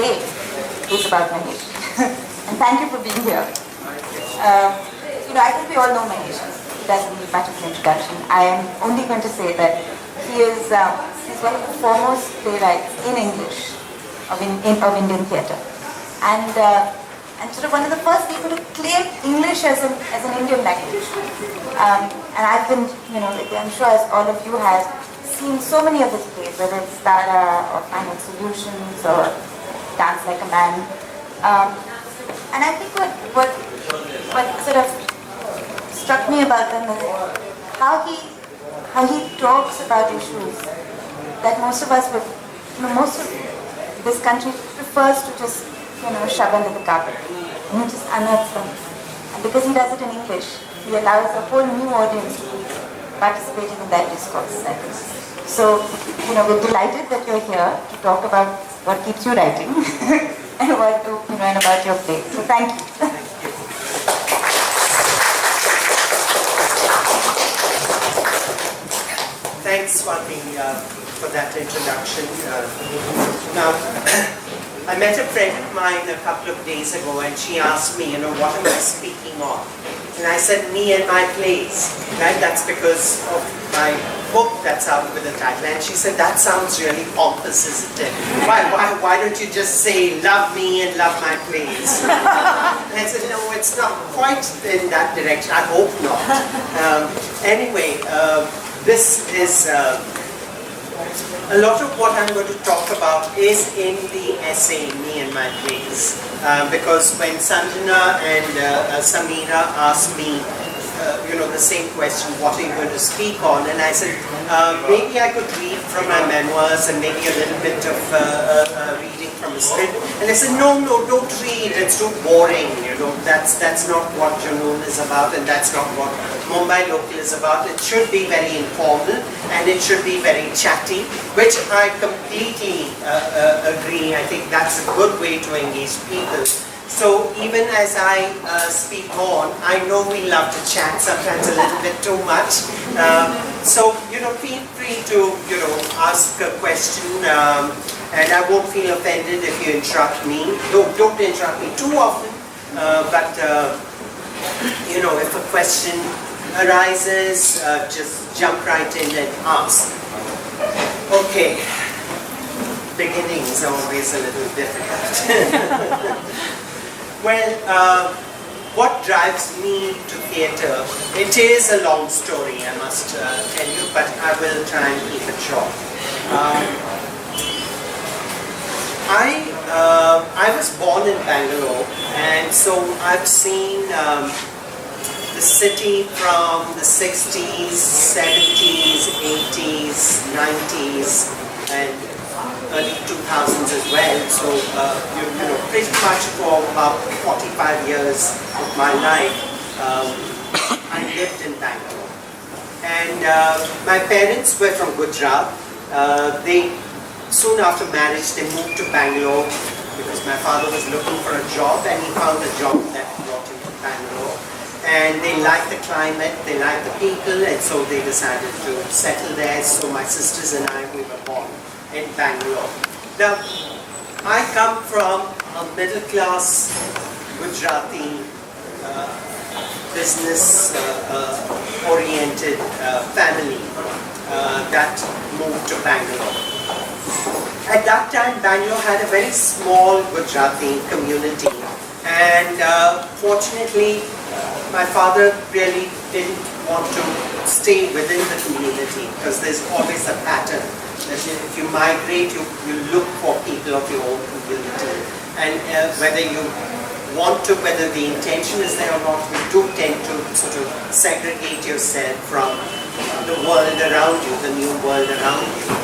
today is about Mahesh. And thank you for being here. I think we all know Mahesh. He doesn't need much of an introduction. I am only going to say that he's one of the foremost playwrights in English of Indian theatre, and sort of one of the first people to claim English as an Indian language. And I've been, I'm sure as all of you have seen so many of his plays, whether it's Tara or Final Solutions or Dance Like a Man. And I think what sort of struck me about them is how he talks about issues that most of this country prefers to just shove under the carpet. And he just unearths them. And because he does it in English, he allows a whole new audience to be participating in that discourse, I think. So, we're delighted that you're here to talk about what keeps you writing and and about your play. So thank you. Thanks, Swati, for that introduction. Now, I met a friend of mine a couple of days ago, and she asked me, what am I speaking on? And I said, me and my plays, right? That's because of my book that's out with the title. And she said, that sounds really pompous, isn't it? Why don't you just say, love me and love my plays? And I said, no, it's not quite in that direction. I hope not. Anyway, this is a lot of what I'm going to talk about is in the essay, Me and My Plays. Because when Sanjana and Samira asked me, the same question, what are you going to speak on? And I said, maybe I could read from my memoirs and maybe a little bit of reading from a script. And they said, no, don't read, it's too boring, that's not what Junoon is about, and that's not what Mumbai Local is about. It should be very informal and it should be very chatty, which I completely agree. I think that's a good way to engage people. So even as I speak on, I know we love to chat, sometimes a little bit too much. So feel free to ask a question, and I won't feel offended if you interrupt me. Don't interrupt me too often, but if a question arises, just jump right in and ask. Okay, beginnings are always a little difficult. Well, what drives me to theatre? It is a long story, I must tell you, but I will try and keep it short. I was born in Bangalore, and so I've seen the city from the 60s, 70s, 80s, 90s, and early 2000s as well. So, pretty much for about 45 years of my life, I lived in Bangalore. And my parents were from Gujarat. Soon after marriage, they moved to Bangalore because my father was looking for a job, and he found a job that brought him to Bangalore. And they liked the climate, they liked the people, and so they decided to settle there. So my sisters and I, we were born in Bangalore. Now, I come from a middle-class Gujarati business-oriented family that moved to Bangalore. At that time, Bangalore had a very small Gujarati community, and fortunately, my father really didn't want to stay within the community because there's always a pattern that if you migrate, you look for people of your own community, and whether you want to, whether the intention is there or not, you do tend to sort of segregate yourself from the world around you, the new world around you.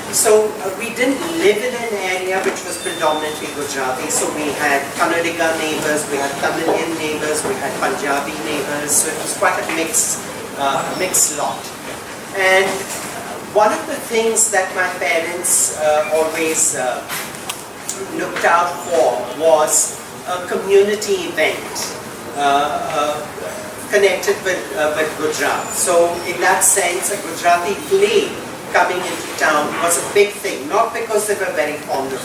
So we didn't live in an area which was predominantly Gujarati, so we had Kannadiga neighbors, we had Tamilian neighbors, we had Punjabi neighbors, so it was quite a mixed lot. And one of the things that my parents always looked out for was a community event connected with Gujarat. So in that sense, a Gujarati play coming into town was a big thing, not because they were very fond of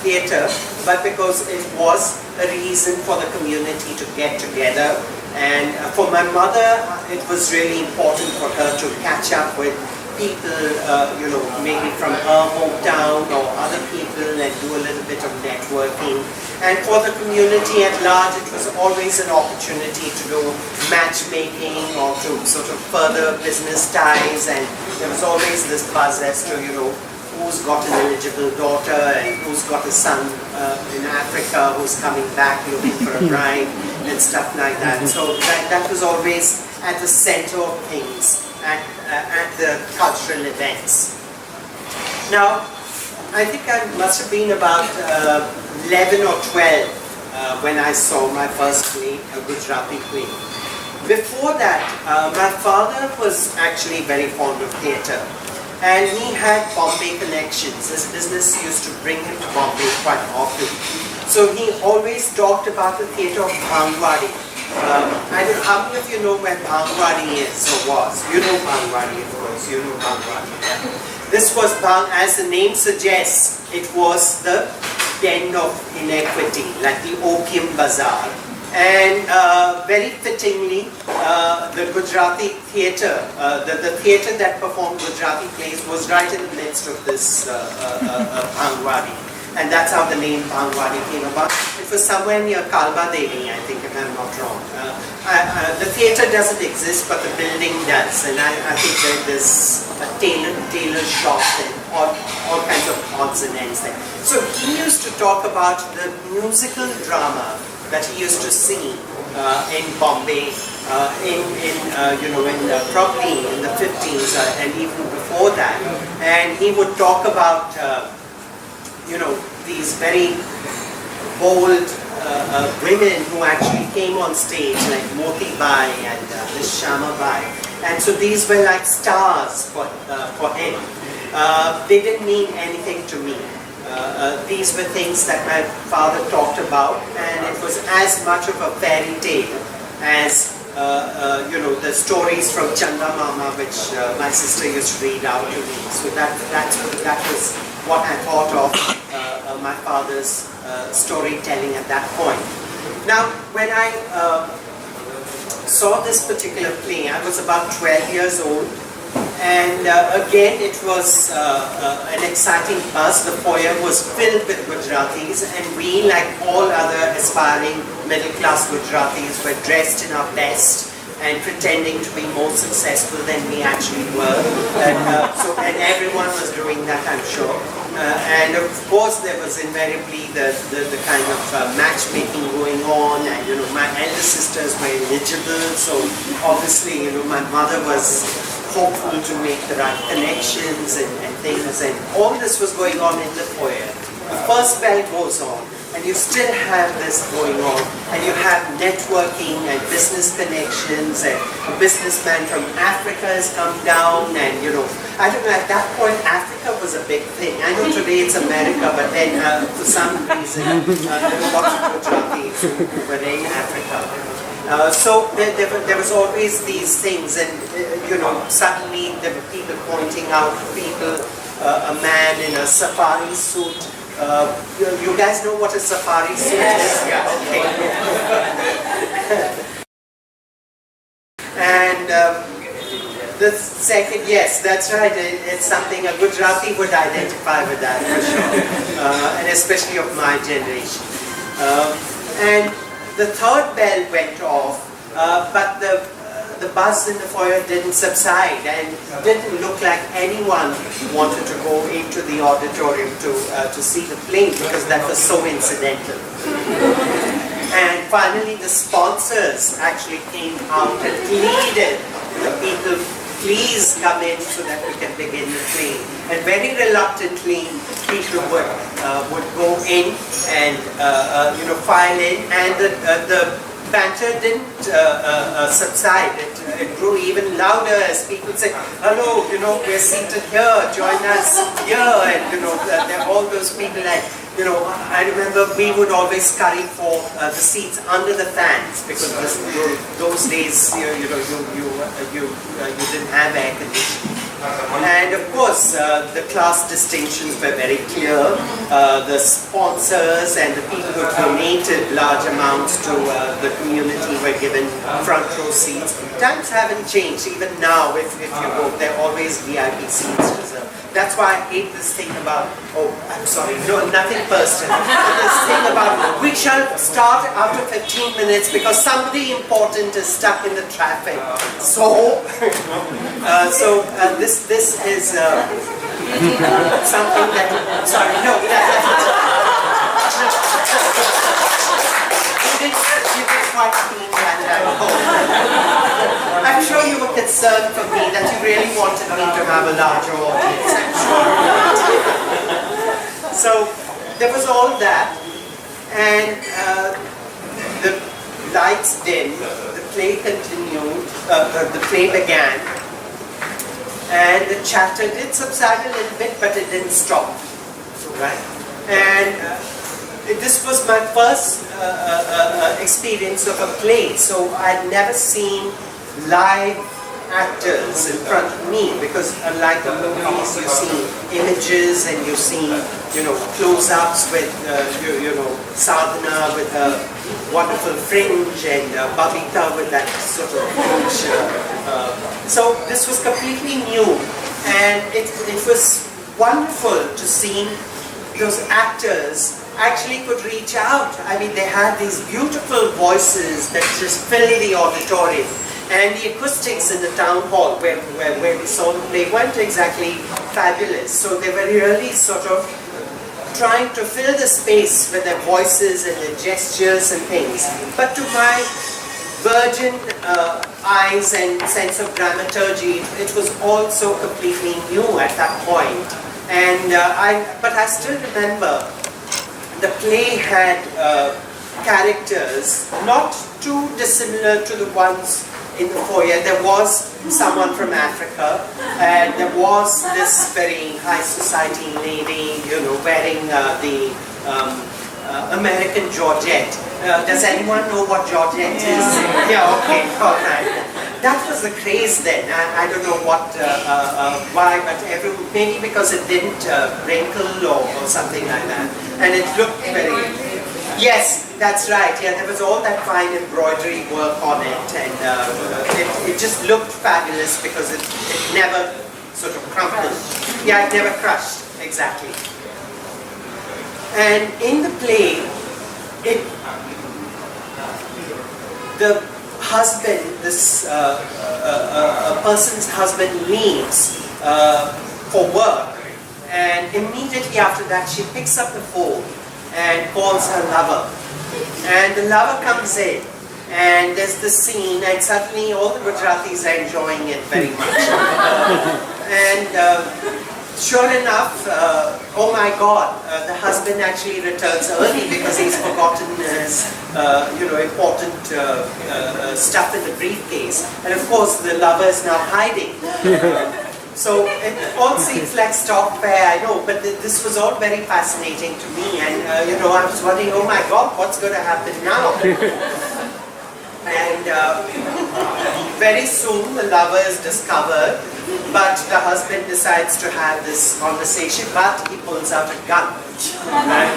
theatre, but because it was a reason for the community to get together. And for my mother, it was really important for her to catch up with people, maybe from her hometown or other people, and do a little bit of networking. And for the community at large, it was always an opportunity to do matchmaking or to sort of further business ties, and there was always this buzz as to, who's got an eligible daughter and who's got a son in Africa who's coming back looking for a bride and stuff like that. So that was always at the center of things at the cultural events. Now, I think I must have been about 11 or 12 when I saw my first play, a Gujarati play. Before that, my father was actually very fond of theatre. And he had Bombay connections. His business used to bring him to Bombay quite often. So he always talked about the theatre of Bhangwadi. I don't know how many of you know where Bhangwadi is or was. You know Bhangwadi, of course. You know Bhangwadi. Yeah. This was, as the name suggests, it was the den of inequity, like the opium bazaar. And very fittingly, the Gujarati theatre, the theatre that performed Gujarati plays was right in the midst of this Bhangwadi. And that's how the name Bhangwadi came about. It was somewhere near Kalba Devi, I think, if I'm not wrong. The theatre doesn't exist, but the building does. And I think there's a tailor shop and all kinds of odds and ends there. So he used to talk about the musical drama that he used to see in Bombay, probably in the 50s and even before that. And he would talk about, these very bold women who actually came on stage, like Moti Bai and Miss Shama Bai. And so these were like stars for him. They didn't mean anything to me. These were things that my father talked about, and it was as much of a fairy tale as the stories from Chanda Mama, which my sister used to read out to me. So that was what I thought of my father's storytelling at that point. Now, when I saw this particular play, I was about 12 years old. And again, it was an exciting buzz. The foyer was filled with Gujaratis, and we, like all other aspiring middle-class Gujaratis, were dressed in our best and pretending to be more successful than we actually were. And everyone was doing that, I'm sure. And of course, there was invariably the kind of matchmaking going on, and my elder sisters were eligible, so obviously, my mother was hopeful to make the right connections and things, and all this was going on in the foyer. The first bell goes on, and you still have this going on, and you have networking and business connections, and a businessman from Africa has come down, and I don't know, at that point Africa was a big thing. I know today it's America, but then for some reason there were lots of Gujaratis who were in Africa. So there was always these things, and suddenly there were people pointing out people, a man in a safari suit. You guys know what a safari suit is? Yeah. Okay. And the second, yes, that's right. It's something a Gujarati would identify with that for sure, and especially of my generation. And the third bell went off, but the buzz in the foyer didn't subside, and didn't look like anyone wanted to go into the auditorium to see the play, because that was so incidental. And finally the sponsors actually came out and pleaded the people, please come in so that we can begin the play. And very reluctantly, people would go in and file in, and the banter didn't subside. It grew even louder as people said, "Hello, we're seated here. Join us here." And there are all those people like. I remember we would always scurry for the seats under the fans, because those days, you didn't have air conditioning. And of course, the class distinctions were very clear. The sponsors and the people who donated large amounts to the community were given front row seats. Times haven't changed. Even now, if you go, there are always VIP seats reserved. That's why I hate this thing about, oh, I'm sorry, no, nothing personal. This thing about, we shall start after 15 minutes because somebody important is stuck in the traffic. So, this is something that, sorry, no, you did quite clean that I'm sure you were concerned for me that you really wanted me to have a larger audience, I'm sure. So there was all that, and the lights dimmed, the play continued, the play began, and the chatter did subside a little bit, but it didn't stop, right? And this was my first experience of a play, so I'd never seen live actors in front of me, because unlike the movies, you see images and you see, close-ups with, Sadhana with her wonderful fringe and Babita with that sort of fringe. So this was completely new, and it was wonderful to see those actors actually could reach out. I mean, they had these beautiful voices that just filled the auditorium. And the acoustics in the town hall where we saw the play weren't exactly fabulous. So they were really sort of trying to fill the space with their voices and their gestures and things. But to my virgin eyes and sense of dramaturgy, it was also completely new at that point. And but I still remember the play had characters not too dissimilar to the ones in the foyer. There was someone from Africa, and there was this very high society lady, wearing the American Georgette. Does anyone know what Georgette is? Yeah, okay, all right. That was the craze then. I don't know what, why, but maybe because it didn't wrinkle or something like that. And it looked very... Yes, that's right. Yeah, there was all that fine embroidery work on it, and it just looked fabulous because it never sort of crumpled. Yeah, it never crushed, exactly. And in the play, the husband, a person's husband leaves for work, and immediately after that she picks up the phone and calls her lover. And the lover comes in, and there's the scene, and suddenly all the Gujaratis are enjoying it very much. And sure enough, oh my God, the husband actually returns early because he's forgotten his, important stuff in the briefcase. And of course, the lover is now hiding. So it all seems like stock fare, I know, but this was all very fascinating to me, and I was wondering, oh my God, what's going to happen now? And very soon the lover is discovered, but the husband decides to have this conversation, but he pulls out a gun. Right?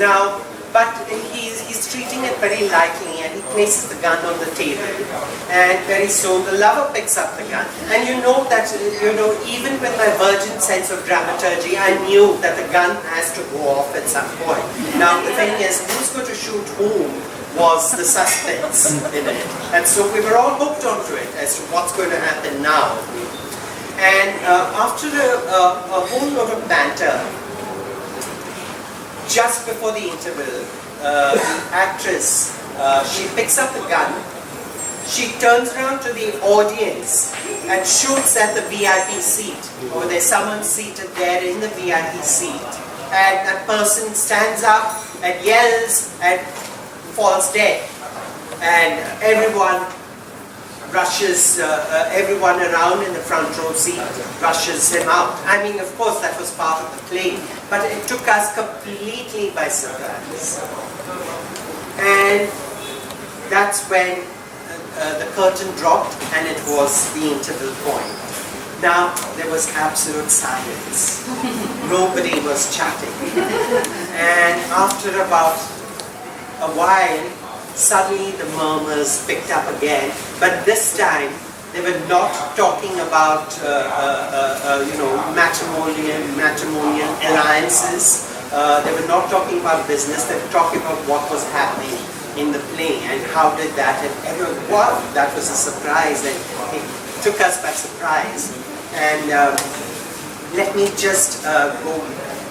Now, but he's treating it very lightly, and he places the gun on the table. And very soon the lover picks up the gun. And you know that, even with my virgin sense of dramaturgy, I knew that the gun has to go off at some point. Now the thing is, who's going to shoot whom was the suspense in it. And so we were all hooked onto it as to what's going to happen now. And after a whole lot of banter, just before the interval, the actress, she picks up the gun, she turns around to the audience and shoots at the VIP seat. Or there's someone seated there in the VIP seat. And that person stands up and yells and falls dead. And everyone rushes, everyone around in the front row seat rushes him out. I mean, of course, that was part of the play, but it took us completely by surprise. And that's when the curtain dropped, and it was the interval point. Now there was absolute silence. Nobody was chatting. And after about a while, suddenly the murmurs picked up again. But this time, they were not talking about, matrimonial alliances. They were not talking about business. They were talking about what was happening in the play and how did that. And everyone, wow, that was a surprise. And it took us by surprise. And let me just go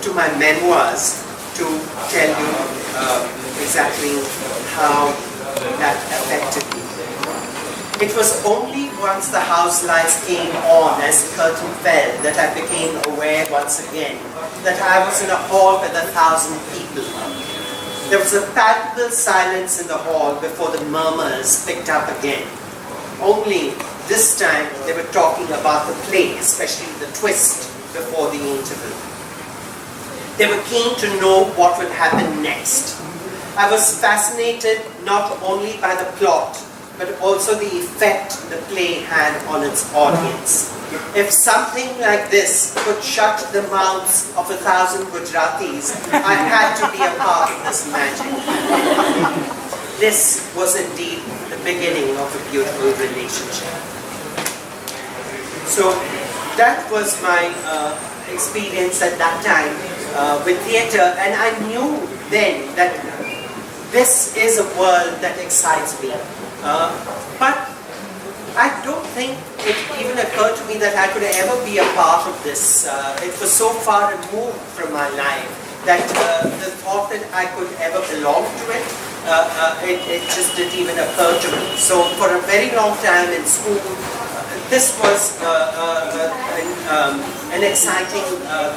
to my memoirs to tell you exactly how that affected me. It was only once the house lights came on as the curtain fell that I became aware once again that I was in a hall with 1,000 people. There was a palpable silence in the hall before the murmurs picked up again. Only this time they were talking about the play, especially the twist before the interval. They were keen to know what would happen next. I was fascinated not only by the plot, but also the effect the play had on its audience. If something like this could shut the mouths of 1,000 Gujaratis, I had to be a part of this magic. This was indeed the beginning of a beautiful relationship. So that was my experience at that time with theatre, and I knew then that this is a world that excites me. But I don't think it even occurred to me that I could ever be a part of this. It was so far removed from my life that the thought that I could ever belong to it, it just didn't even occur to me. So for a very long time in school, this was an exciting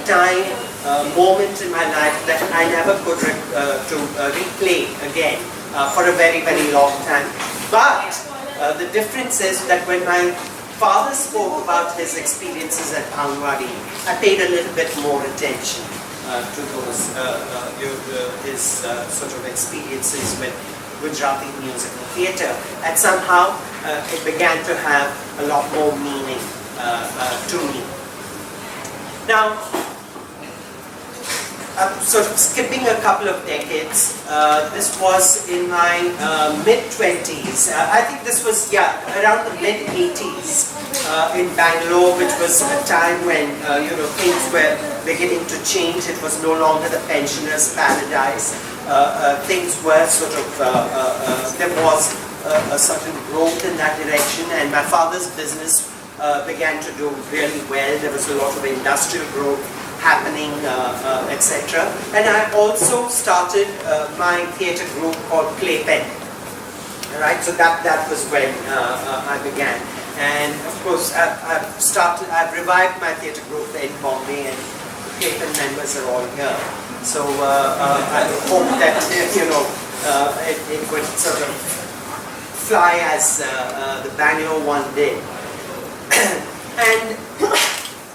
time, moment in my life that I never could replay again for a very, very long time. But the difference is that when my father spoke about his experiences at Angwadi, I paid a little bit more attention to those, his sort of experiences with Gujarati musical theatre, and somehow it began to have a lot more meaning to me. Now, I'm sort of skipping a couple of decades. This was in my mid-20s. I think this was, around the mid-80s in Bangalore, which was a time when, things were beginning to change. It was no longer the pensioners' paradise. Things were sort of, there was a certain growth in that direction, and my father's business began to do really well. There was a lot of industrial growth happening, etc. And I also started my theatre group called Playpen. Right, so that was when I began. And of course, I've revived my theatre group in Bombay, and the Playpen members are all here. So I hope that it would sort of fly as the Bangalore one did. And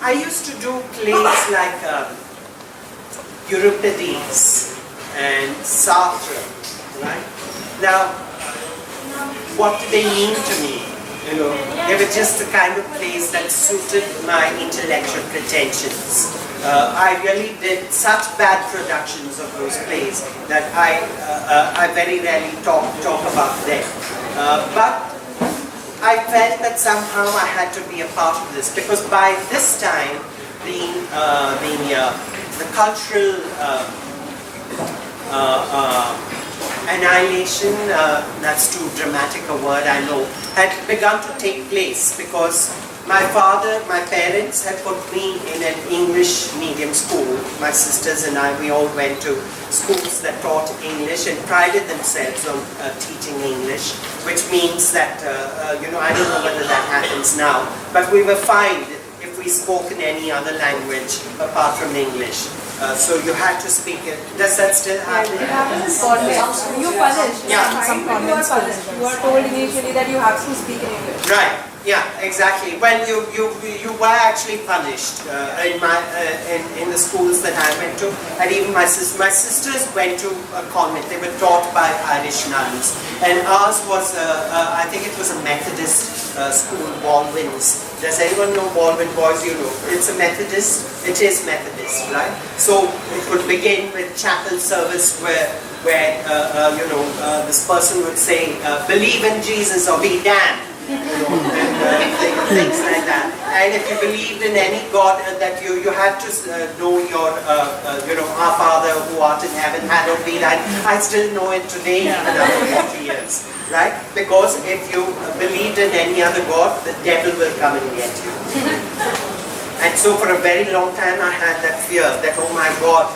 I used to do plays like Euripides and Sartre, right? Now, what do they mean to me? They were just the kind of plays that suited my intellectual pretensions. I really did such bad productions of those plays that I very rarely talk about them. But I felt that somehow I had to be a part of this, because by this time the cultural annihilation, that's too dramatic a word, I know, had begun to take place, because my father, my parents had put me in an English medium school. My sisters and I, we all went to schools that taught English and prided themselves on teaching English, which means that, I don't know whether that happens now, but we were fined if we spoke in any other language apart from English. So you had to speak it. Does that still happen? It happens. You punished. Yeah. Some convent schools. You are told initially that you have to speak in English. Right. Yeah, exactly. Well, you were actually punished in the schools that I went to, and even my sisters went to a convent. They were taught by Irish nuns, and ours was I think it was a Methodist school, Baldwin's, Does anyone know Baldwin Boys? You know, it's a Methodist. It is Methodist, right? So it would begin with chapel service where this person would say, "Believe in Jesus or be damned." And things like that. And if you believed in any God, that you had to know your, our Father who art in heaven, hallowed be thy. I still know it today, even after 40 years, right? Because if you believed in any other God, the devil will come and get you. And so for a very long time, I had that fear that, oh my God,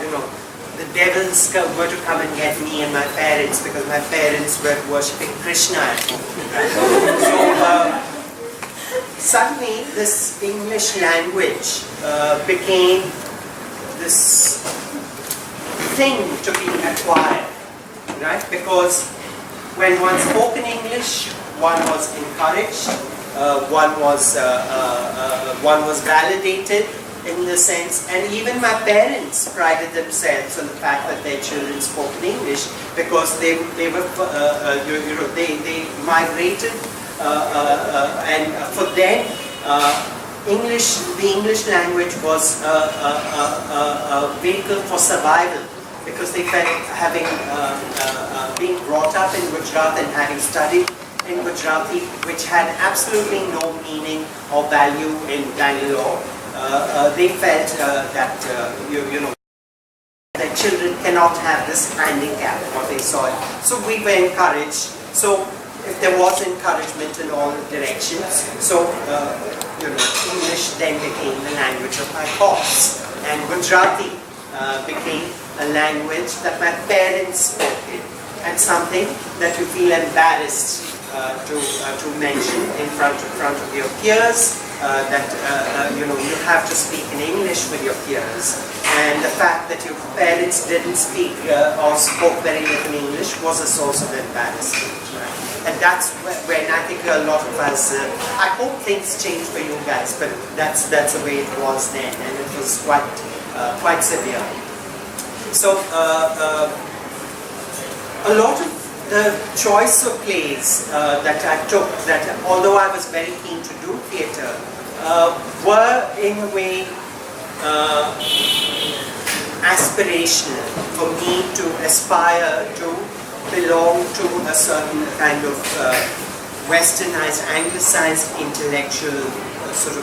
the devils were to come and get me and my parents, because my parents were worshipping Krishna at home. So suddenly this English language became this thing to be acquired, right? Because when one spoke in English, one was encouraged, one was validated, in the sense, and even my parents prided themselves on the fact that their children spoke in English, because they migrated, and for them, the English language was a vehicle for survival, because they felt, having been brought up in Gujarat and having studied in Gujarati, which had absolutely no meaning or value in Bangalore. They felt that their children cannot have this handicap, what they saw it. So we were encouraged. So if there was encouragement in all directions, so English then became the language of my thoughts, and Gujarati became a language that my parents spoke in, and something that you feel embarrassed to mention in front of your peers. That you have to speak in English with your peers, and the fact that your parents didn't speak or spoke very little English was a source of embarrassment, right? And that's when I think a lot of us, I hope things change for you guys, but that's the way it was then, and it was quite severe. So a lot of the choice of plays that I took, that although I was very keen to do theatre, were in a way aspirational for me to aspire to belong to a certain kind of westernized, anglicized intellectual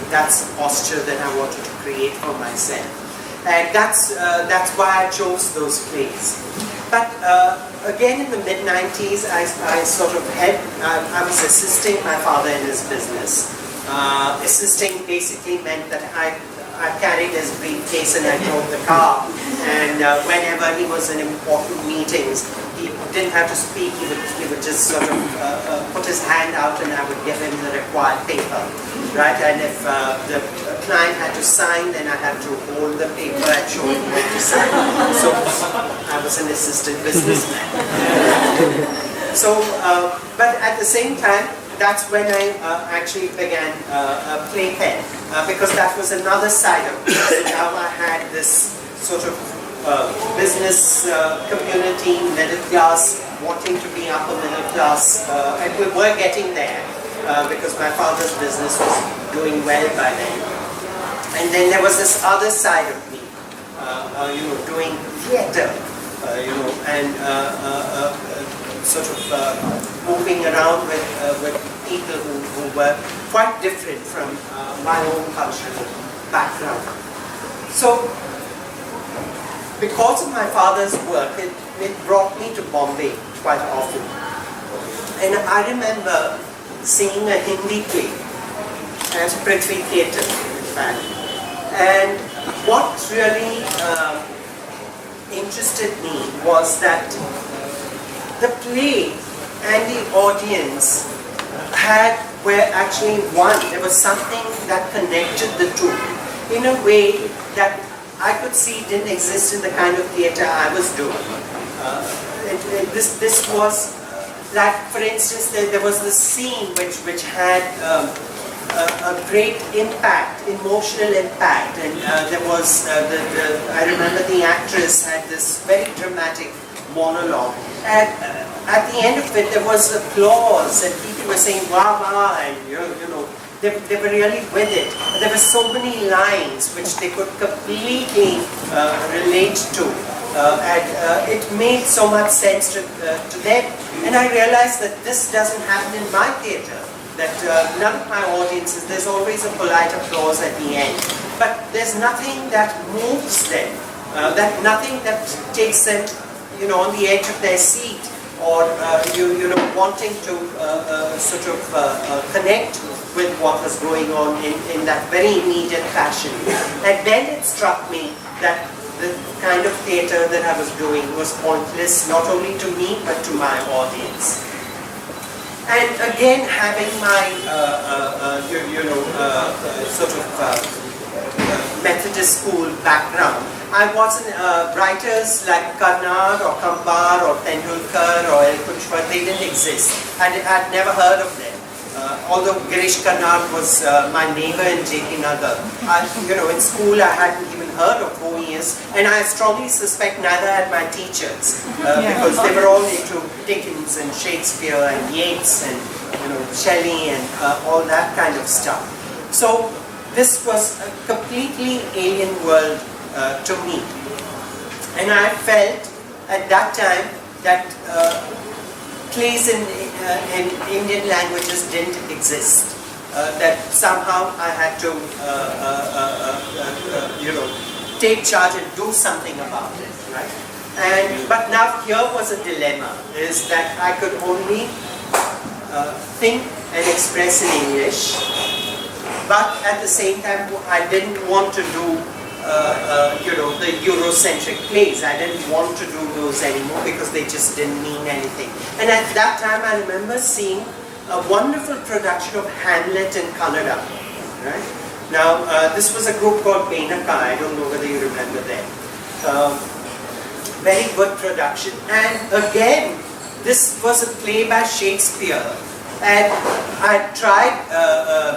that's the posture that I wanted to create for myself. And that's why I chose those plays. But again, in the mid-90s, I was assisting my father in his business. Assisting basically meant that I carried his briefcase and I drove the car. And whenever he was in important meetings, he didn't have to speak. He would just sort of put his hand out, and I would give him the required paper, right? And if the client had to sign, then I had to hold the paper and show him where to sign. So I was an assistant businessman. So, but at the same time, that's when I actually began Playpen, because that was another side of it. So now I had this sort of business community, middle class, wanting to be upper middle class, and we were getting there because my father's business was doing well by then. And then there was this other side of me, doing theatre, and sort of moving around with people who were quite different from my own cultural background. So, because of my father's work, it brought me to Bombay quite often. And I remember seeing a Hindi play at Prithvi Theatre, in fact. And what really interested me was that the play and the audience were actually one. There was something that connected the two in a way that I could see didn't exist in the kind of theatre I was doing. This was like, for instance, there was this scene which had a great impact, emotional impact, and there was I remember the actress had this very dramatic monologue, and at the end of it there was applause and people were saying wah wah, and they were really with it. There were so many lines which they could completely relate to. And it made so much sense to them. And I realized that this doesn't happen in my theatre. That none of my audiences, there's always a polite applause at the end. But there's nothing that moves them, nothing that takes them, on the edge of their seat, or wanting to sort of connect with what was going on in that very immediate fashion. And then it struck me that the kind of theatre that I was doing was pointless, not only to me but to my audience. And again, having my sort of Methodist school background, I wasn't writers like Karnad or Kambar or Tendulkar or El Kunchwar, they didn't exist. I'd never heard of them. Although Girish Karnad was my neighbor in JP Nagar, in school I hadn't even heard of who he is, and I strongly suspect neither had my teachers, because they were all into Dickens and Shakespeare and Yeats and Shelley and all that kind of stuff. So this was a completely alien world to me, and I felt at that time that plays in Indian languages didn't exist. That somehow I had to, take charge and do something about it, right? But now here was a dilemma: is that I could only think and express in English, but at the same time I didn't want to do the Eurocentric plays. I didn't want to do those anymore because they just didn't mean anything. And at that time I remember seeing a wonderful production of Hamlet in Kannada. Right? Now this was a group called Benaka, I don't know whether you remember them. Very good production, and again this was a play by Shakespeare. And I tried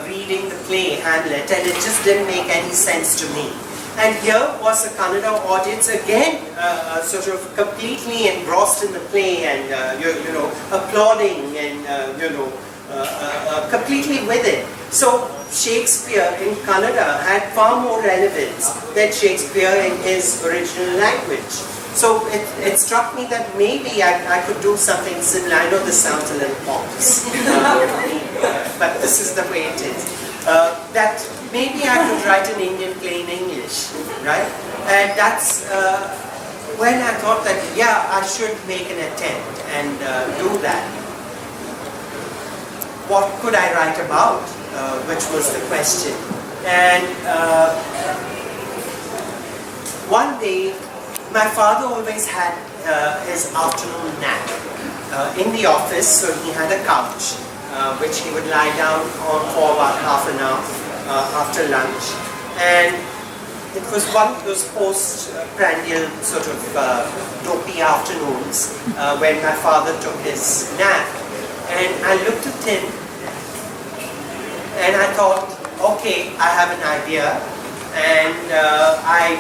reading the play Hamlet, and it just didn't make any sense to me. And here was the Kannada audience again, sort of completely engrossed in the play and applauding and completely with it. So Shakespeare in Kannada had far more relevance than Shakespeare in his original language. So it struck me that maybe I could do something similar. I know this sounds a little pompous, but this is the way it is. That maybe I could write an Indian play in English, right? And that's when I thought that, yeah, I should make an attempt and do that. What could I write about, which was the question. And one day, my father always had his afternoon nap in the office, so he had a couch which he would lie down on for about half an hour after lunch. And it was one of those post-prandial sort of dopey afternoons when my father took his nap. And I looked at him and I thought, okay, I have an idea. And I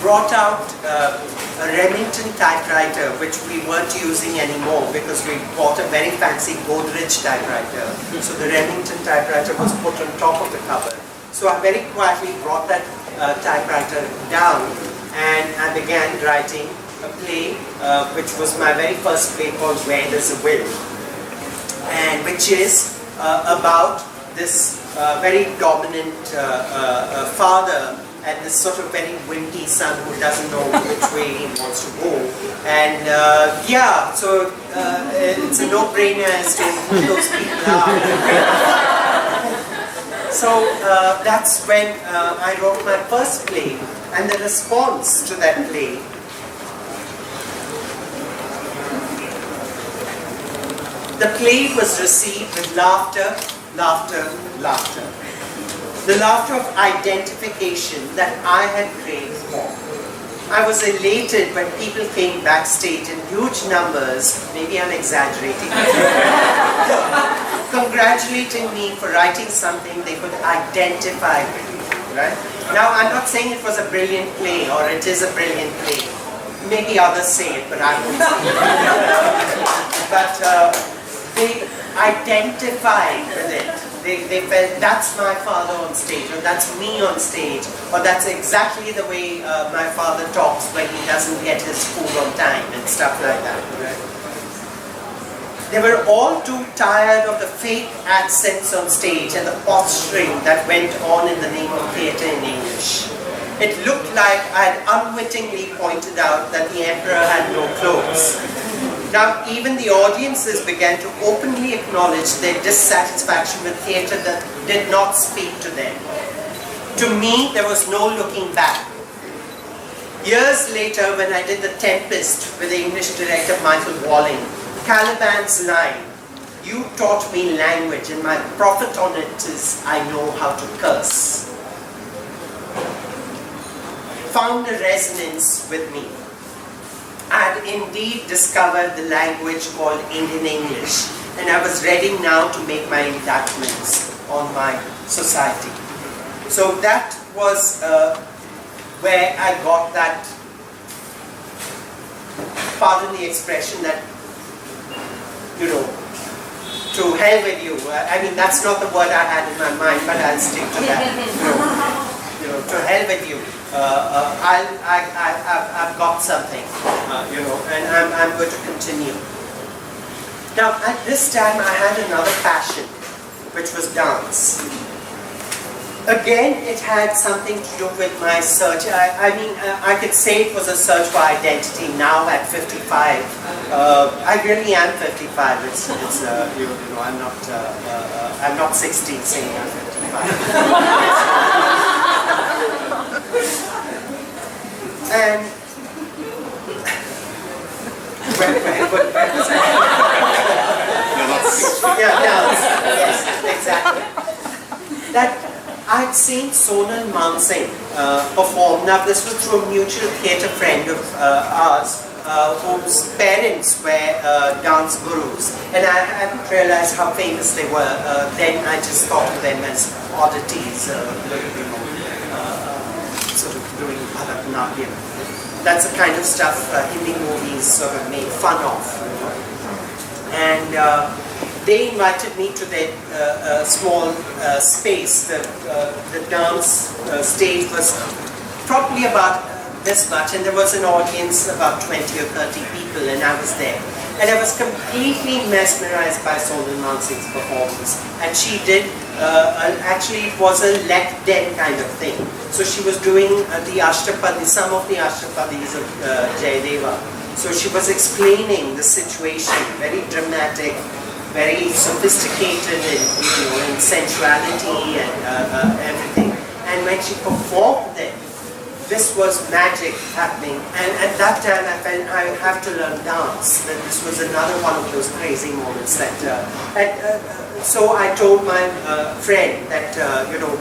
brought out a Remington typewriter, which we weren't using anymore because we bought a very fancy Godrej typewriter. So the Remington typewriter was put on top of the cupboard. So I very quietly brought that typewriter down and I began writing a play, which was my very first play called Where There's a Will, and which is about this very dominant father and this sort of very wimpy son who doesn't know which way he wants to go. And yeah, so it's a no-brainer as to who those people are. So that's when I wrote my first play, and the response to that play was received with laughter, laughter, laughter. The laughter of identification that I had craved for. I was elated when people came backstage in huge numbers, maybe I'm exaggerating, congratulating me for writing something they could identify with, right? Now, I'm not saying it was a brilliant play or it is a brilliant play. Maybe others say it, but I won't say it. But they identified with it. they felt that's my father on stage, or that's me on stage, or that's exactly the way my father talks when he doesn't get his food on time and stuff like that. Right? They were all too tired of the fake accents on stage and the posturing that went on in the name of theatre in English. It looked like I'd unwittingly pointed out that the emperor had no clothes. Now, even the audiences began to openly acknowledge their dissatisfaction with theatre that did not speak to them. To me, there was no looking back. Years later, when I did The Tempest with the English director Michael Walling, Caliban's line, "You taught me language and my profit on it is I know how to curse," found a resonance with me. I had indeed discovered the language called Indian English, and I was ready now to make my indictments on my society. So that was where I got that, pardon the expression, that, to hell with you. I mean, that's not the word I had in my mind, but I'll stick to that. To hell with you. I've got something, and I'm going to continue. Now, at this time, I had another passion, which was dance. Again, it had something to do with my search. I mean, I could say it was a search for identity now at 55. I really am 55. I'm not 16 saying I'm 55. And where was I? Yes, exactly. That I'd seen Sonal Mansingh perform. Now, this was through a mutual theatre friend of ours, whose parents were dance gurus, and I hadn't realized how famous they were. Then I just thought of them as oddities, sort of doing Bharatanatyam. That's the kind of stuff Hindi movies sort of made fun of. And they invited me to their small space. The dance stage was probably about this much, and there was an audience about 20 or 30 people, and I was there. And I was completely mesmerized by Sonal Mansingh's performance. And she did, actually it was a let den kind of thing. So she was doing the Ashtapadi, some of the Ashtapadis of Jayadeva. So she was explaining the situation, very dramatic, very sophisticated in sensuality and everything. And when she performed it, this was magic happening. And at that time I felt I have to learn dance. That this was another one of those crazy moments that, so I told my friend that,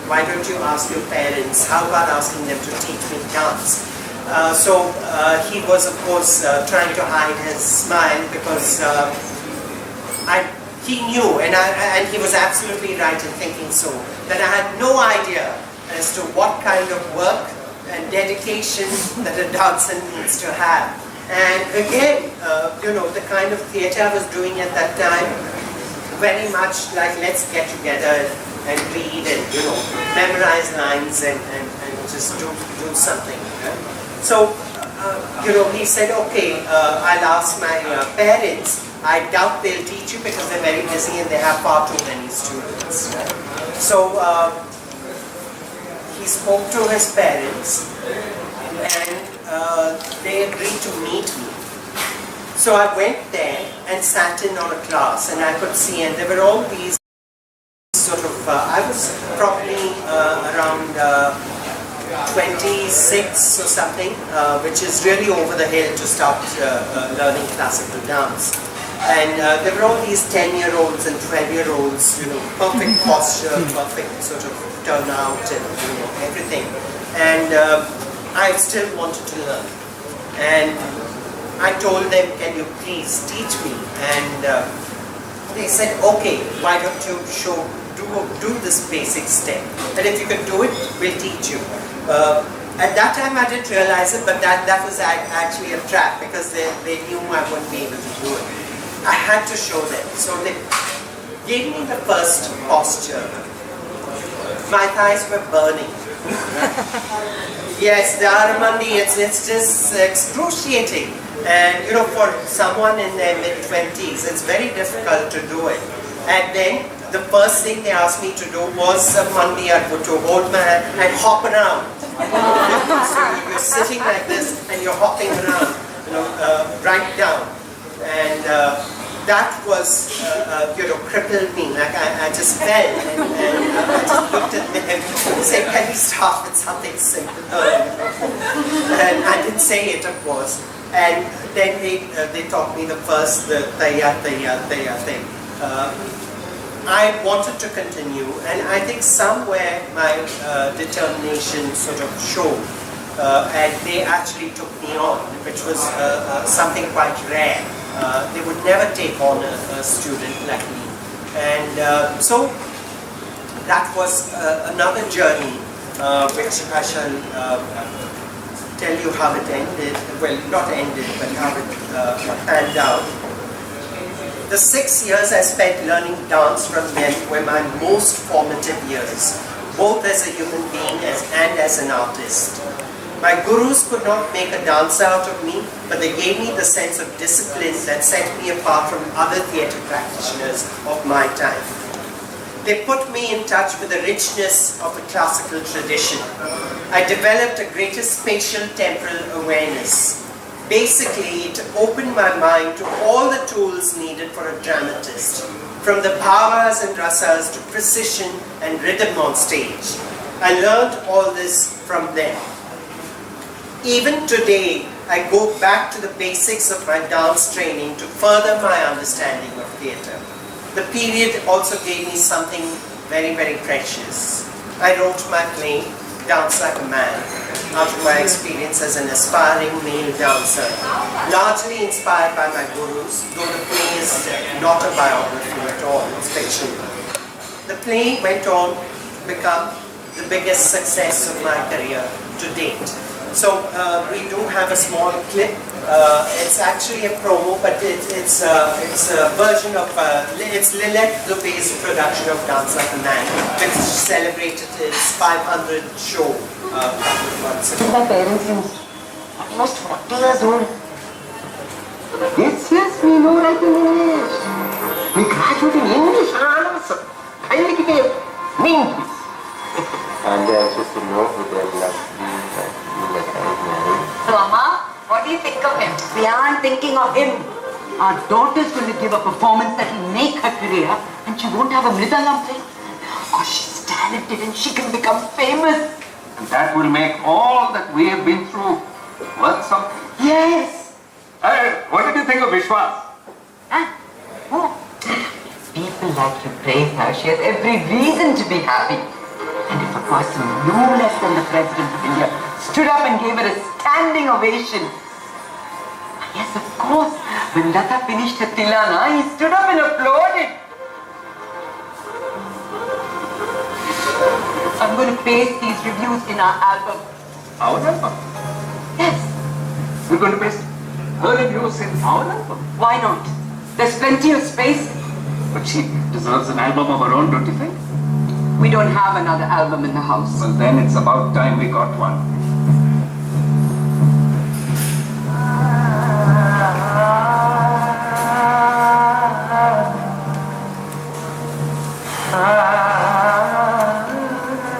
why don't you ask your parents, how about asking them to teach me dance? So he was, of course, trying to hide his smile because he knew, and he was absolutely right in thinking so, that I had no idea as to what kind of work and dedication that a dancer needs to have. And again, the kind of theatre I was doing at that time, very much like let's get together and read and memorize lines and just do something. So he said, okay, I'll ask my parents. I doubt they'll teach you because they're very busy and they have far too many students. So he spoke to his parents and they agreed to meet me. So I went there and sat in on a class, and I could see, and there were all these sort of, I was probably around 26 or something, which is really over the hill to start learning classical dance. And there were all these 10-year-olds and 12-year-olds, perfect posture, perfect sort of turnout and everything. And I still wanted to learn. And I told them, can you please teach me? And they said, okay, why don't you do this basic step? And if you can do it, we'll teach you. At that time I didn't realize it, but that was actually a trap because they knew I wouldn't be able to do it. I had to show them. So they gave me the first posture. My thighs were burning. Yes, the Aramandi, it's just excruciating. And you know, for someone in their mid-20s, it's very difficult to do it. And then the first thing they asked me to do was Mandi to hold my hand and hop around. So you're sitting like this and you're hopping around, you know, right down. And that was, you know, crippled me. Like I just fell and I just looked at them and said, can we start with something simple? And I didn't say it, of course. And then they taught me the first, the taya thing. I wanted to continue, and I think somewhere my determination sort of showed, and they actually took me on, which was something quite rare. They would never take on a student like me. And so that was another journey, which I shall tell you how it ended, well, not ended, but how it panned out. The 6 years I spent learning dance from them were my most formative years, both as a human being and as an artist. My gurus could not make a dancer out of me, but they gave me the sense of discipline that set me apart from other theatre practitioners of my time. They put me in touch with the richness of a classical tradition. I developed a greater spatial temporal awareness. Basically, it opened my mind to all the tools needed for a dramatist, from the bhavas and rasas to precision and rhythm on stage. I learned all this from them. Even today, I go back to the basics of my dance training to further my understanding of theatre. The period also gave me something very, very precious. I wrote my play, Dance Like a Man, out of my experience as an aspiring male dancer, largely inspired by my gurus, though the play is not a biography at all, it's fiction. The play went on to become the biggest success of my career to date. So we do have a small clip. It's actually a promo, but it's a version of, it's Lilette Dubé's production of Dance Like a Man, which celebrated its 500 show a couple of months ago. My parents used, almost 40 years old. Yes, we know like English. We graduate in English, also. Kindly give me a name, please. And they're anxious to know who their lovely So, Amma, what do you think of him? We aren't thinking of him. Our daughter's going to give a performance that will make her career, and she won't have a mridangam playing. Because she's talented and she can become famous. And that will make all that we have been through worth something. Yes. What did you think of Vishwas? Huh? Oh. People like to praise her. She has every reason to be happy. And if a person no less than the President of India stood up and gave her a standing ovation. Yes, of course. When Lata finished her tilana, he stood up and applauded. I'm going to paste these reviews in our album. Our album? Yes. We're going to paste her reviews in our album. Why not? There's plenty of space. But she deserves an album of her own, don't you think? We don't have another album in the house. Well, then it's about time we got one.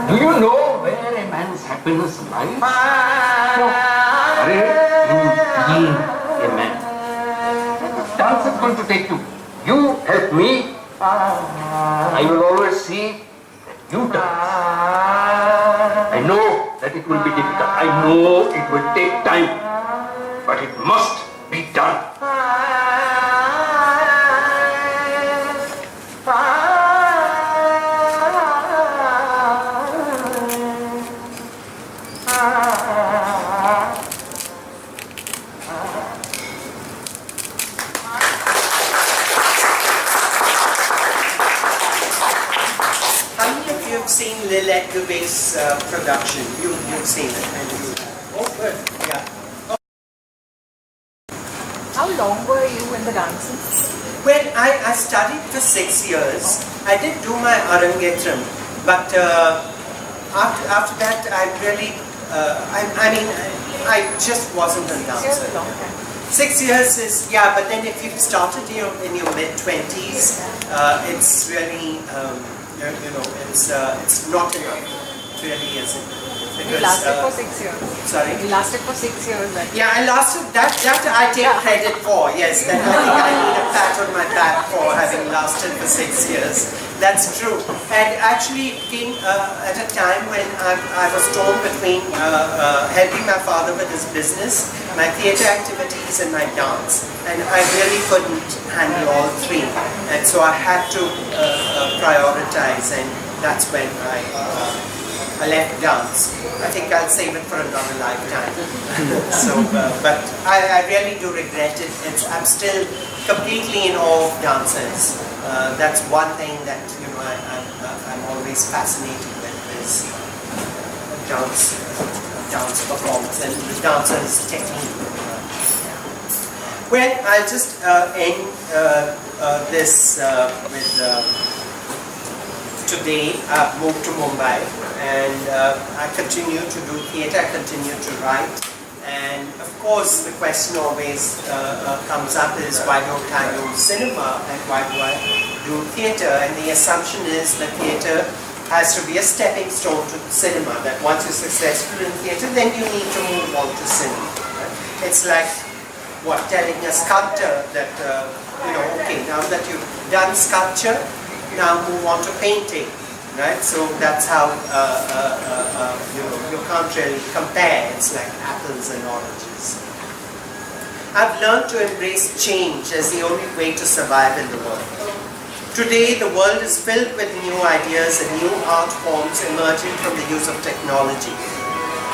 Do you know where a man's happiness lies? No. In being a man. Dance is going to take you. You help me. I will always see you dance. I know that it will be difficult. I know it will take time. But it must be done. You've seen Lilette Dubé's production. You've seen it, and you. Oh, good. Yeah. How long were you in the dancing? Well, I studied for 6 years. I did do my Arangetram, but after that, I really, I just wasn't a dancer. 6 years is, yeah, but then if you've started in your mid-20s, it's really, it's not enough. It really isn't. You lasted for 6 years. Sorry? You lasted for 6 years. Then. Yeah, I lasted, that I take credit for, yes. That I think I need a pat on my back for having lasted for 6 years. That's true. And actually it came at a time when I was torn between helping my father with his business, my theatre activities and my dance. And I really couldn't handle all three. And so I had to prioritize, and that's when I left dance. I think I'll save it for another lifetime. So, but I really do regret it. I'm still completely in awe of dancers. That's one thing that I'm always fascinated with is dance performance and the dancer's technique. Well, I'll just end this with. Today I've moved to Mumbai and I continue to do theatre, I continue to write, and of course the question always comes up is why don't I do cinema and why do I do theatre, and the assumption is that theatre has to be a stepping stone to cinema, that once you're successful in theatre then you need to move on to cinema. Right? It's like telling a sculptor that okay, now that you've done sculpture, now move on to painting, right? So that's how you can't really compare. It's like apples and oranges. I've learned to embrace change as the only way to survive in the world. Today, the world is filled with new ideas and new art forms emerging from the use of technology.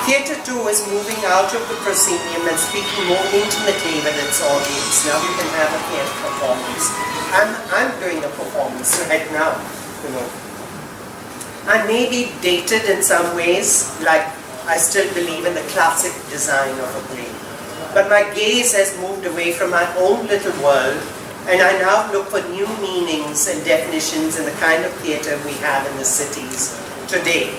Theatre too is moving out of the proscenium and speaking more intimately with its audience. Now you can have a theatre performance. I'm doing a performance right now, I may be dated in some ways, like I still believe in the classic design of a play. But my gaze has moved away from my own little world, and I now look for new meanings and definitions in the kind of theatre we have in the cities today.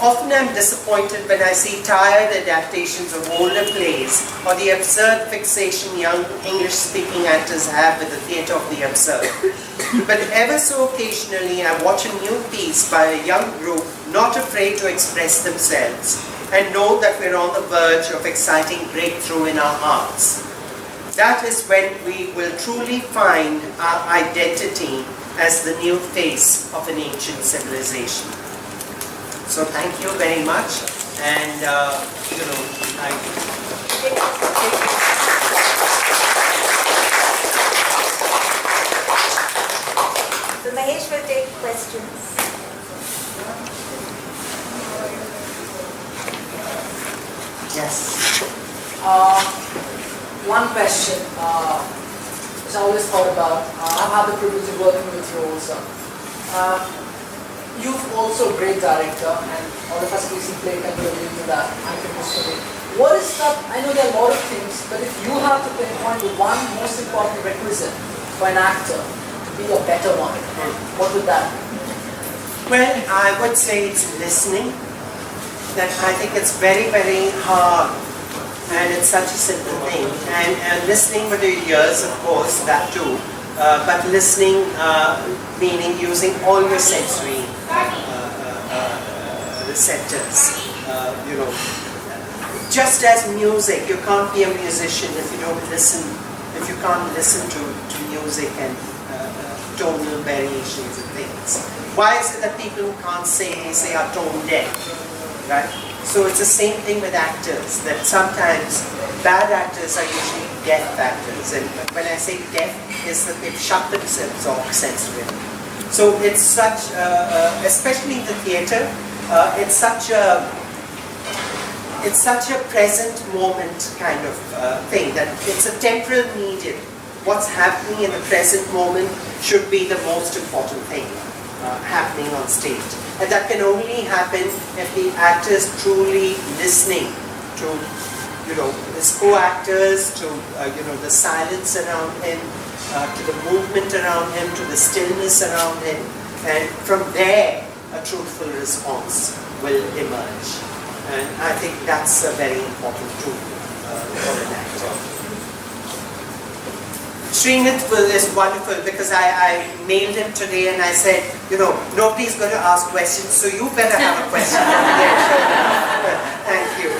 Often I'm disappointed when I see tired adaptations of older plays or the absurd fixation young English-speaking actors have with the theatre of the absurd. But ever so occasionally I watch a new piece by a young group not afraid to express themselves and know that we're on the verge of exciting breakthrough in our arts. That is when we will truly find our identity as the new face of an ancient civilization. So thank you very much, and So Mahesh will take questions. Yes. One question which I always thought about. I've had the privilege of working with you also. You've also a great director, and all of us see play can relate to that. I can also. What is that? I know there are a lot of things, but if you have to pinpoint the one most important requisite for an actor to be a better one, what would that be? Well, I would say it's listening. That I think it's very, very hard, and it's such a simple thing. And listening with your ears, of course, that too. But listening, meaning using all your sensory receptors. Just as music, you can't be a musician if you don't listen. If you can't listen to music and tonal variations and things. Why is it that people who can't say are tone deaf? Right? So it's the same thing with actors, that sometimes bad actors are usually deaf actors, and when I say deaf, is that they've shut themselves off sensorily. So it's such, especially in the theatre, it's such a present moment kind of thing, that it's a temporal medium. What's happening in the present moment should be the most important thing happening on stage. And that can only happen if the actor is truly listening to, his co-actors, to, the silence around him, to the movement around him, to the stillness around him, and from there a truthful response will emerge. And I think that's a very important tool for an actor. Srinath is wonderful because I mailed him today and I said, nobody's going to ask questions, so you better have a question. Thank you.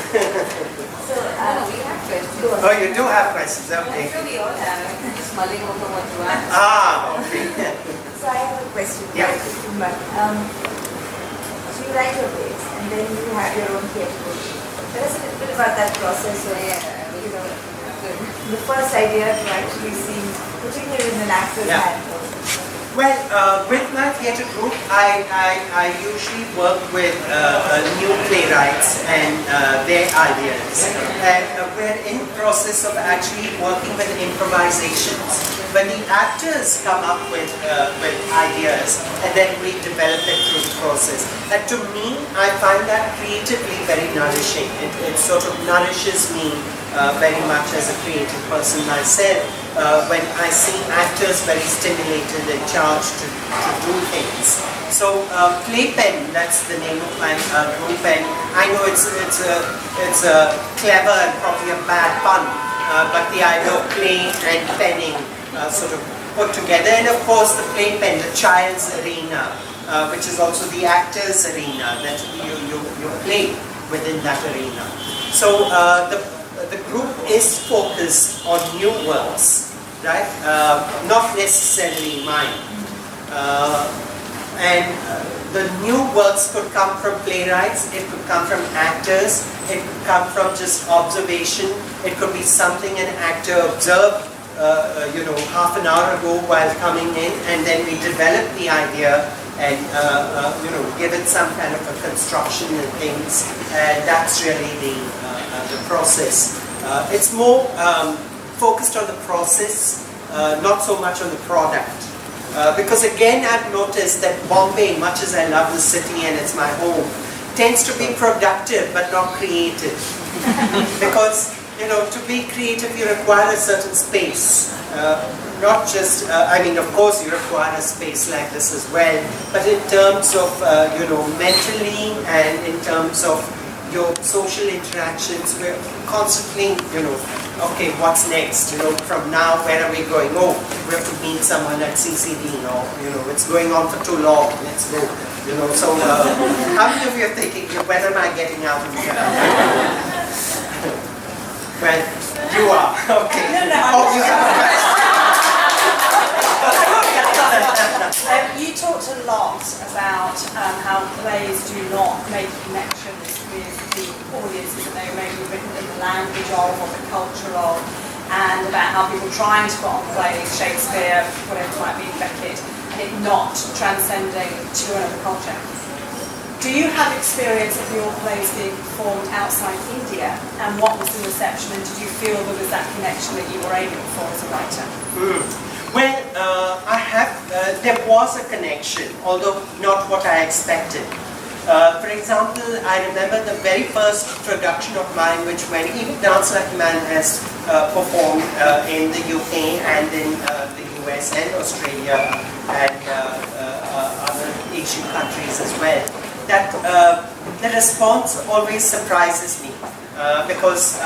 So, we have questions. Oh, you do have questions, okay. I'm sure we all have. I'm just mulling over what you asked. Okay. So I have a question. Yeah. So you write your plays and then you have your own theatre group. Tell us a little bit about that process of, the first idea to actually see, particularly in an actor's hand. Well, with my theatre group, I usually work with new playwrights and their ideas. And we're in the process of actually working with improvisations. When the actors come up with ideas and then we develop it through the process. And to me, I find that creatively very nourishing. It sort of nourishes me very much as a creative person myself. When I see actors very stimulated and charged to do things. So Playpen, that's the name of my group, and I know it's a clever and probably a bad pun, but the idea of play and penning sort of put together, and of course the Playpen, the child's arena, which is also the actor's arena that you play within that arena. So the group is focused on new works, right? Not necessarily mine. And the new works could come from playwrights, it could come from actors, it could come from just observation, it could be something an actor observed half an hour ago while coming in, and then we develop the idea and give it some kind of a construction and things, and that's really the process. It's more focused on the process, not so much on the product. Because again, I've noticed that Bombay, much as I love the city and it's my home, tends to be productive but not creative. Because to be creative, you require a certain space. Not just, of course you require a space like this as well, but in terms of, mentally and in terms of your social interactions, we're constantly, okay, what's next? From now, where are we going? Oh, we have to meet someone at CCD, it's going on for too long, let's go. So how many of you are thinking, when am I getting out of here? Well, you are. Okay. Oh, you have a question. You talked a lot about how plays do not make connections with the audiences that they may be written in the language of or the culture of, and about how people trying to put on plays, Shakespeare, whatever it might be, Beckett, and it not transcending to another culture. Do you have experience of your plays being performed outside India, and what was the reception, and did you feel there was that connection that you were aiming for as a writer? Well, there was a connection, although not what I expected. For example, I remember the very first production of mine, which when even Dance Like a Man has performed in the UK and in the US and Australia and other Asian countries as well. That the response always surprises me because,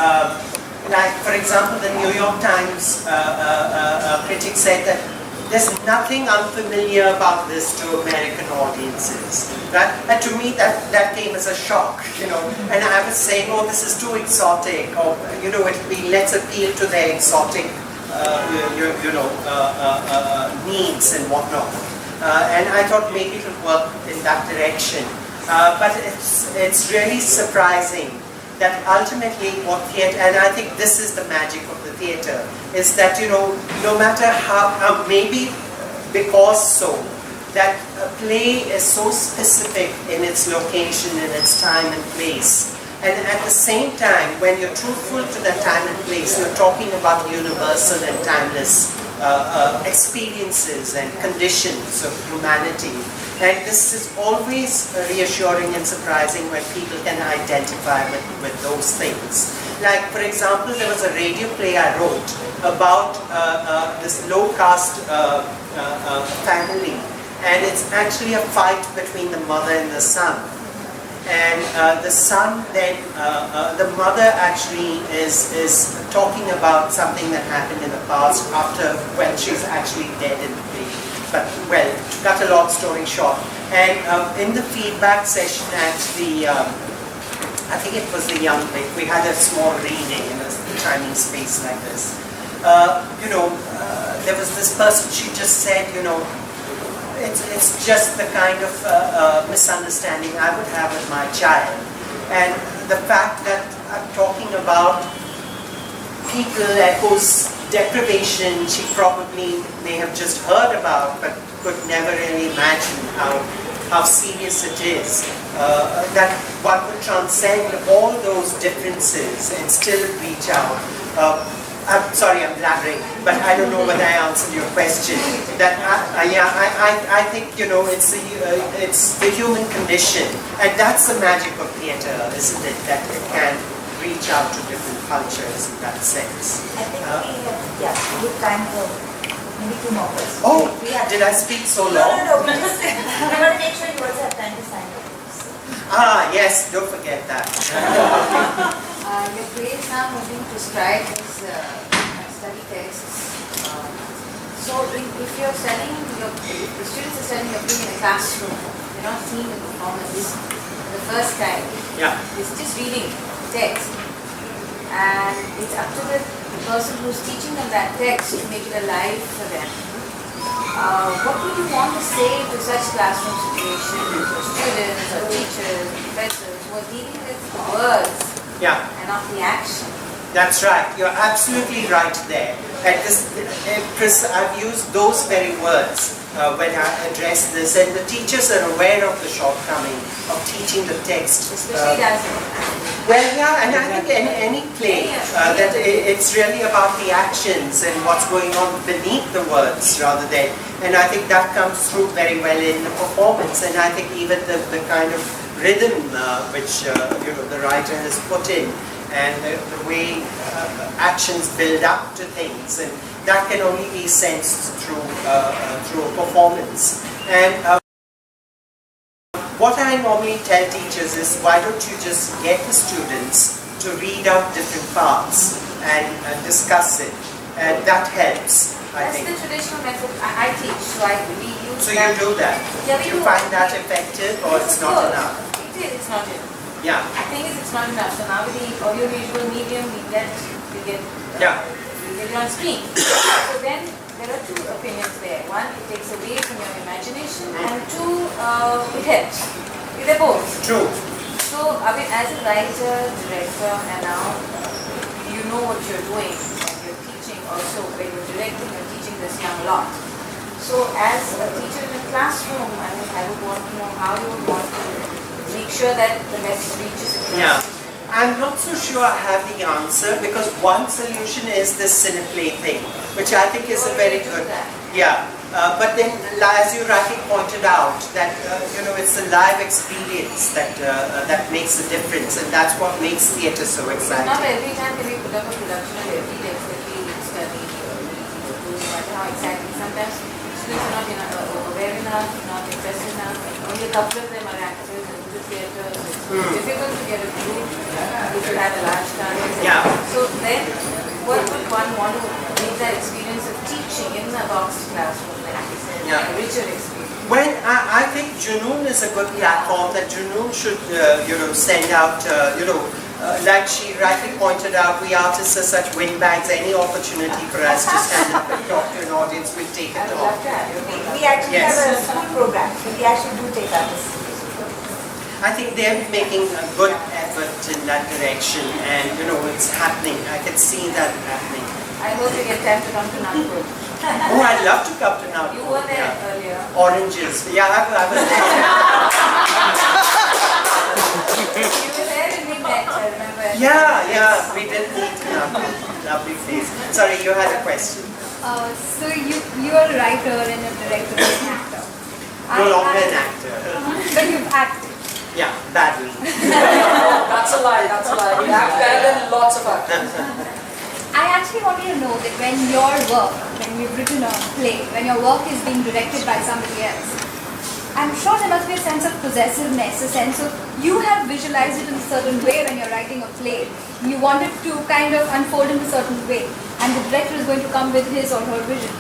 like for example, the New York Times critic said that there's nothing unfamiliar about this to American audiences, right? And to me, that came as a shock, And I was saying, oh, this is too exotic, or it'll be let's appeal to their exotic, needs and whatnot. And I thought maybe it'll work in that direction. But it's really surprising that ultimately what theatre, and I think this is the magic of the theatre, is that, no matter how, maybe because so, that a play is so specific in its location, in its time and place, and at the same time, when you're truthful to that time and place, you're talking about universal and timeless experiences and conditions of humanity. And this is always reassuring and surprising when people can identify with those things. like for example, there was a radio play I wrote about this low caste family, and it's actually a fight between the mother and the son. And the son then, the mother actually is talking about something that happened in the past after, well, she's actually dead in the play. But, well, to cut a long story short. And in the feedback session at the, I think it was the Young Vic, we had a small reading in a tiny space like this. There was this person, she just said, it's just the kind of misunderstanding I would have with my child. And the fact that I'm talking about people whose deprivation she probably may have just heard about, but could never really imagine how serious it is. That one would transcend all those differences and still reach out. I'm sorry, I'm blabbering, but I don't know whether I answered your question. That I think it's the human condition, and that's the magic of theatre, isn't it? That it can reach out to different cultures in that sense. I think we have time for maybe 2 more questions. Oh, did I speak so long? No, we just I want to make sure you also have time to sign up. Ah, yes, don't forget that. Your play is now moving to scribe as study texts. So if you're studying, if the students are studying your play in a classroom, they're not seeing the performance for the first time. Yeah. It's just reading text. And it's up to the person who's teaching them that text to make it alive for them. What would you want to say to such classroom situations for students or teachers, professors who are dealing with the words and not the action? That's right. You're absolutely right there. And I've used those very words when I address this, and the teachers are aware of the shortcoming of teaching the text. Especially as Well, yeah, and I think in any play, that it's really about the actions and what's going on beneath the words rather than, and I think that comes through very well in the performance, and I think even the kind of rhythm which the writer has put in, and the way actions build up to things, and that can only be sensed through a performance. And what I normally tell teachers is, why don't you just get the students to read out different parts and discuss it, and that helps, I think. That's the traditional method I teach, so we use So you do that? Yeah, we you do. find that effective, or it's not enough? It is, it's not enough. Yeah. The thing is, it's not enough. So now with the audio-visual medium, we get it on screen. So then there are 2 opinions there. One, it takes away from your imagination, and 2, it helps. They're both. True. So, I mean, as a writer, director, and now you know what you're doing, and you're teaching also. When you're directing, you're teaching this young lot. So, as a teacher in a classroom, I would want to know how you would want to make sure that the message reaches across. Yeah. I'm not so sure I have the answer, because one solution is this cineplay thing, which I think is a very good. Yeah. But then, as you rightly pointed out, that it's the live experience that makes the difference, and that's what makes theatre so exciting. Not every time can we put up a production of every text that we study, no matter how exciting. Sometimes students are not aware enough, not interested enough. Only a couple of them are actors in the theatre. It's difficult to get a group if you have a large cast. Yeah. So then, what would one want to make that experience of teaching in a boxed classroom, like you said, a richer experience? Well, I think Junoon is a good platform that Junoon should, send out, like she rightly pointed out, we artists are such windbags. Any opportunity for us to stand up and talk to an audience, we'll take it on. We actually have a school program, so we actually do take artists. I think they're making a good effort in that direction, and it's happening. I can see that happening. I hope you get time to come to Nagpur. Oh, I'd love to come to Nagpur. You were there earlier. Oranges. Yeah, I was there. You were there and we met, I remember. Yeah, we did meet in Nagpur. Lovely place. Sorry, you had a question. So you are a writer and a director and an actor. No longer an actor. But you've acted. Yeah, badly. That's a lie. That's a lie. We act better than lots of actors. I actually wanted to know that when your work, when you've written a play, when your work is being directed by somebody else, I'm sure there must be a sense of possessiveness, a sense of you have visualized it in a certain way when you're writing a play. You want it to kind of unfold in a certain way, and the director is going to come with his or her vision.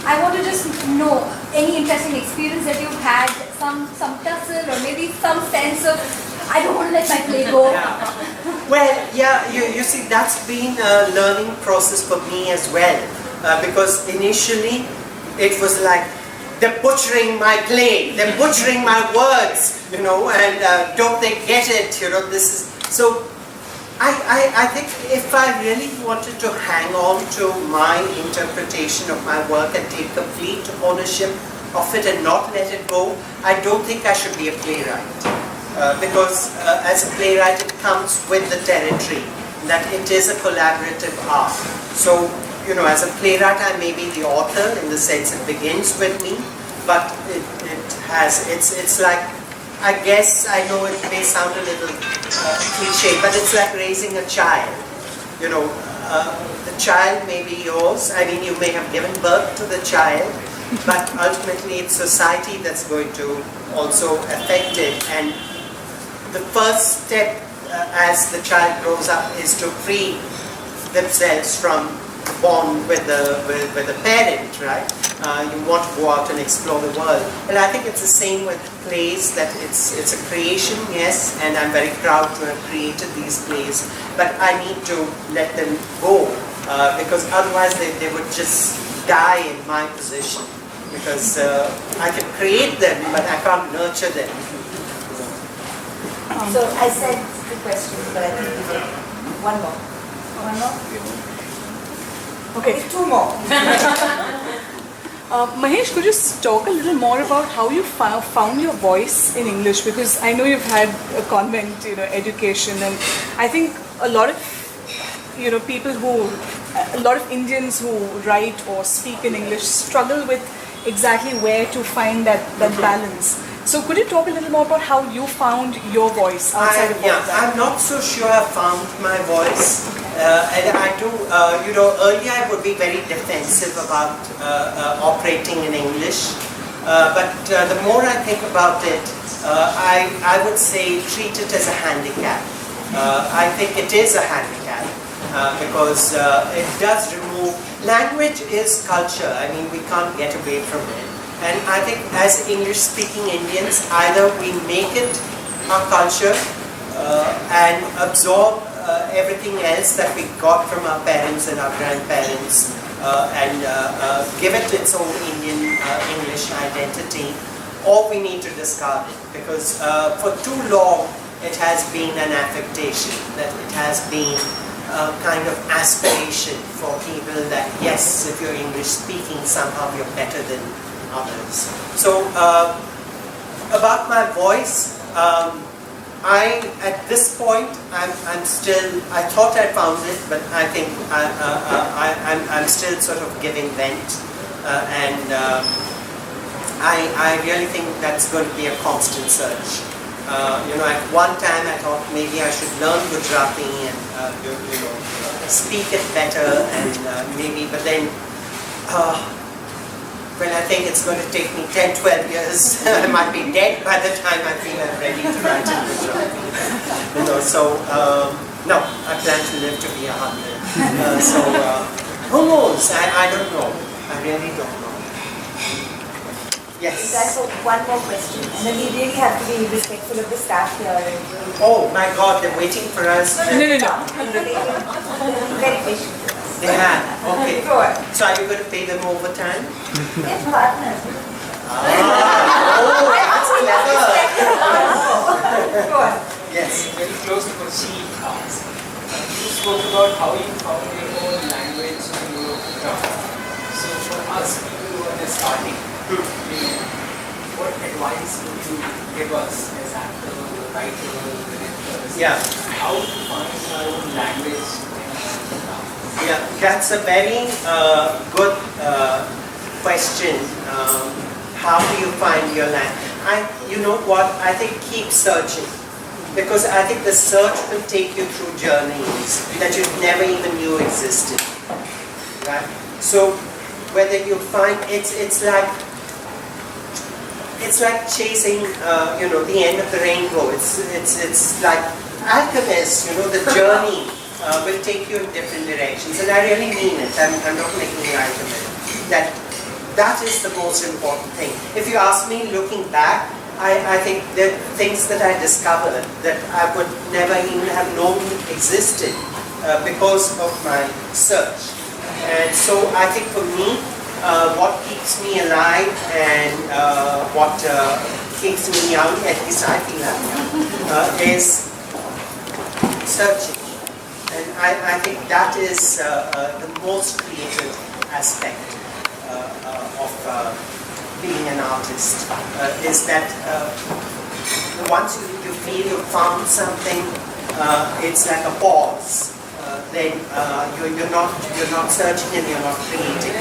I want to just know any interesting experience that you've had, some tussle or maybe some sense of I don't want to let my play go. Well, yeah, you see, that's been a learning process for me as well. Because initially, it was like, they're butchering my play, they're butchering my words, you know, and don't they get it, you know, this is... So, I think if I really wanted to hang on to my interpretation of my work and take complete ownership of it and not let it go, I don't think I should be a playwright. Because as a playwright it comes with the territory that it is a collaborative art. So, you know, as a playwright I may be the author in the sense it begins with me, but it's like, I guess, I know it may sound a little cliche, but it's like raising a child. You know, the child may be yours, I mean you may have given birth to the child, but ultimately it's society that's going to also affect it. And the first step as the child grows up is to free themselves from bond with the parent, right? You want to go out and explore the world. And I think it's the same with plays, that it's a creation, yes, and I'm very proud to have created these plays, but I need to let them go, because otherwise they would just die in my position, because I can create them, but I can't nurture them. So I said 2 questions, but I think we did one more. One more? Okay. 2 more. Mahesh, could you talk a little more about how you found your voice in English? Because I know you've had a convent, education, and I think a lot of, people a lot of Indians who write or speak in English struggle with exactly where to find that balance. So could you talk a little more about how you found your voice outside of that? I'm not so sure I found my voice. And I do, earlier I would be very defensive about operating in English. But the more I think about it, I would say treat it as a handicap. I think it is a handicap because it does remove... Language is culture. I mean, we can't get away from it. And I think as English-speaking Indians, either we make it our culture and absorb everything else that we got from our parents and our grandparents and give it its own Indian English identity, or we need to discard it, because for too long it has been an affectation, that it has been a kind of aspiration for people that yes, if you're English speaking, somehow you're better than others. So about my voice, at this point I'm still, I thought I found it, but I think I'm still sort of giving vent, and I really think that's going to be a constant search. At one time I thought maybe I should learn Gujarati and speak it better, and but then when I think it's going to take me 10, 12 years, I might be dead by the time I feel I'm ready to write in Gujarati. No, I plan to live to be 100. Who knows? I don't know. I really don't know. Yes. Guys, so one more question, and then we really have to be respectful of the staff here. Oh my God, they're waiting for us. No. Very patient. They have. Okay. Go on. So are you going to pay them overtime? Yes, partners. Oh, that's clever. Go on. Yes. Very close to what she asked. You spoke about how you found your own language in your craft. So for us people who are just starting, what advice would you give us as actors, writers, directors? Yeah. How to find our own language in the craft? Yeah, that's a very good question. How do you find your language? You know what? I think keep searching. because I think the search will take you through journeys that you never even knew existed. Right? So whether you find it's like chasing the end of the rainbow. It's like alchemists. The journey will take you in different directions, and I really mean it. I'm not making light of it. That is the most important thing. If you ask me, looking back, I think there are things that I discovered that I would never even have known existed because of my search. And so I think for me, what keeps me alive and what keeps me young, at least I feel I'm young, is searching. And I think that is the most creative aspect of being an artist, is that once you feel you've found something, it's like a pause. Then you're not searching and you're not creating.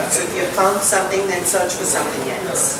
So if you've found something, then search for something else.